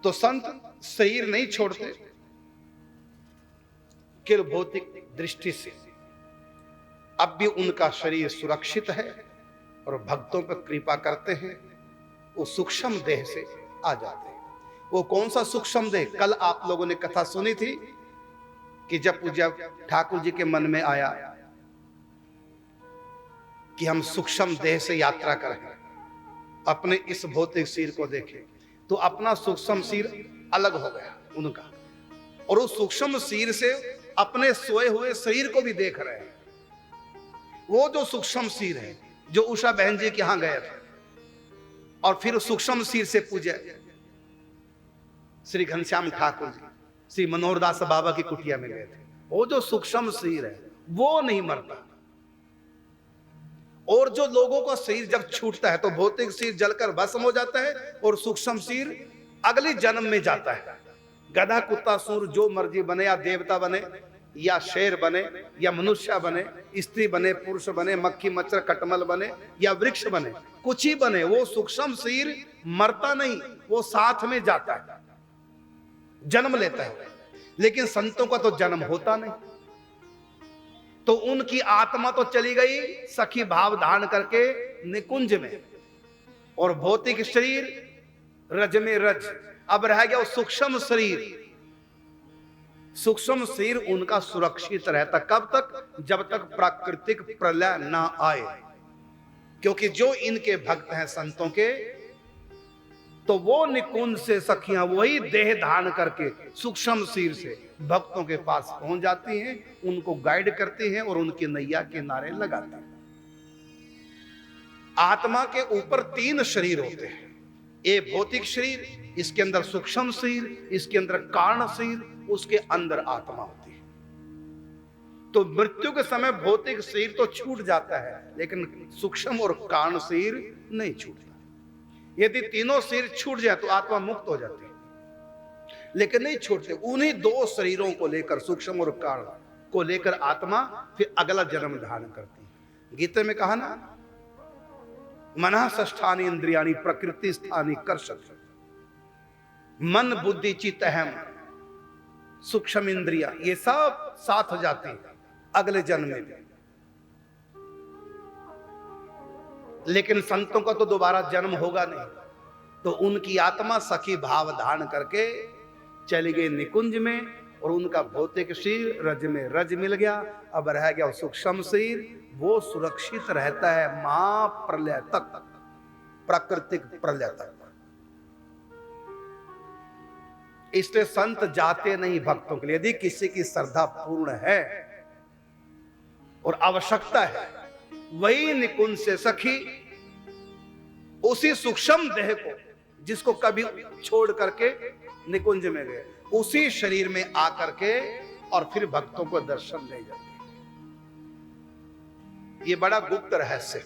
तो संत शरीर नहीं छोड़ते केवल भौतिक दृष्टि से। अब भी उनका शरीर सुरक्षित है और भक्तों पर कृपा करते हैं, वो सूक्ष्म देह से आ जाते हैं। वो कौन सा सूक्ष्म देह? कल आप लोगों ने कथा सुनी थी कि जब ठाकुर जी के मन में आया कि हम सूक्ष्म देह से यात्रा करें, अपने इस भौतिक शरीर को देखें, तो अपना सूक्ष्म शरीर अलग हो गया उनका, और उस सूक्ष्म शरीर से अपने सोए हुए शरीर को भी देख रहे हैं। वो जो सूक्ष्म शरीर है जो उषा बहन जी के यहां गए थे और फिर सूक्ष्म शरीर से पूजे श्री घनश्याम ठाकुर जी श्री मनोहरदास बाबा की कुटिया में गए थे, वो जो सूक्ष्म शरीर है वो नहीं मरता। और जो लोगों का शरीर जब छूटता है तो भौतिक शरीर जलकर भस्म हो जाता है और सूक्ष्म शरीर अगले जन्म में जाता है। गधा कुत्ता सूर जो मर्जी बने, या देवता बने या शेर बने या मनुष्य बने, स्त्री बने पुरुष बने, मक्खी मच्छर कटमल बने या वृक्ष बने, कुछ ही बने, वो सूक्ष्म शरीर मरता नहीं, वो साथ में जाता है, जन्म लेता है। लेकिन संतों का तो जन्म होता नहीं, तो उनकी आत्मा तो चली गई सखी भाव धारण करके निकुंज में, और भौतिक शरीर रज में रज। अब रह गया वो सूक्ष्म शरीर। सूक्ष्म शरीर उनका सुरक्षित रहता कब तक? जब तक प्राकृतिक प्रलय ना आए। क्योंकि जो इनके भक्त हैं संतों के, तो वो निकुंज से सखियां वही देह धारण करके सूक्ष्म शरीर से भक्तों के पास पहुंच जाती हैं, उनको गाइड करती हैं और उनकी नैया के नारे लगाती हैं। आत्मा के ऊपर 3 शरीर होते हैं। ये भौतिक शरीर, इसके अंदर सूक्ष्म शरीर, इसके अंदर कारण शरीर, उसके अंदर आत्मा होती है। तो मृत्यु के समय भौतिक शरीर तो छूट जाता है, लेकिन सूक्ष्म और कारण शरीर नहीं छूटता। यदि तीनों शरीर छूट जाए तो आत्मा मुक्त हो जाती है, लेकिन नहीं छूटते। उन्हीं 2 शरीरों को लेकर, सूक्ष्म और कारण को लेकर आत्मा फिर अगला जन्म धारण करती है। गीता में कहा ना, मनः षष्ठानि इंद्रियाणि प्रकृति स्थानी कर्षत। मन बुद्धि चित्त अहम सूक्ष्म इंद्रिया, ये सब साथ हो जाती है अगले जन्म में भी। लेकिन संतों का तो दोबारा जन्म होगा नहीं, तो उनकी आत्मा सखी भाव धारण करके चली गई निकुंज में, और उनका भौतिक शरीर रज में रज मिल गया। अब रह गया सूक्ष्म शरीर, वो सुरक्षित रहता है महाप्रलय तक, प्राकृतिक प्रलय तक। इसलिए संत जाते नहीं भक्तों के लिए। यदि किसी की श्रद्धा पूर्ण है और आवश्यकता है, वही निकुंज से सखी उसी सूक्ष्म देह को, जिसको कभी छोड़ करके निकुंज में गए, उसी शरीर में आकर के और फिर भक्तों को दर्शन दे जाते। ये बड़ा गुप्त रहस्य है।